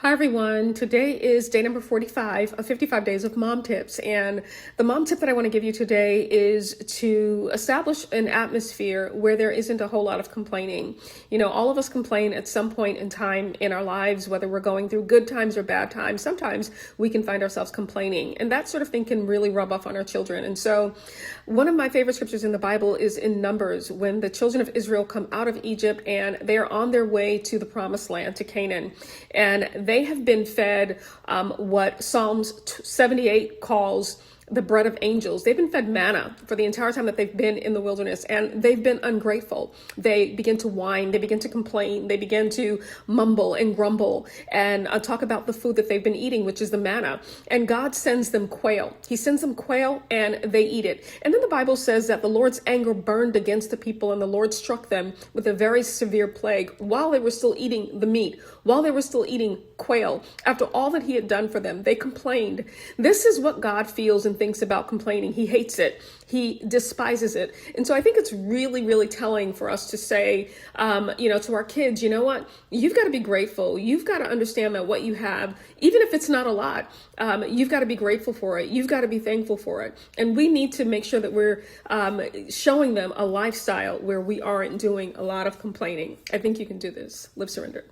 Hi everyone. Today is day number 45 of 55 days of mom tips. And the mom tip that I want to give you today is to establish an atmosphere where there isn't a whole lot of complaining. You know, all of us complain at some point in time in our lives, whether we're going through good times or bad times. Sometimes we can find ourselves complaining, and that sort of thing can really rub off on our children. And so one of my favorite scriptures in the Bible is in Numbers, when the children of Israel come out of Egypt and they are on their way to the promised land, to Canaan. And they have been fed what Psalms 78 calls the bread of angels. They've been fed manna for the entire time that they've been in the wilderness, and they've been ungrateful. They begin to whine, they begin to complain, they begin to mumble and grumble and talk about the food that they've been eating, which is the manna. And God sends them quail. He sends them quail and they eat it. And then the Bible says that the Lord's anger burned against the people, and the Lord struck them with a very severe plague while they were still eating the meat, while they were still eating quail. After all that he had done for them, they complained. This is what God feels and thinks about complaining. He hates it. He despises it. And so I think it's really, really telling for us to say, to our kids, you know what? You've got to be grateful. You've got to understand that what you have, even if it's not a lot, you've got to be grateful for it. You've got to be thankful for it. And we need to make sure that we're showing them a lifestyle where we aren't doing a lot of complaining. I think you can do this. Live surrendered.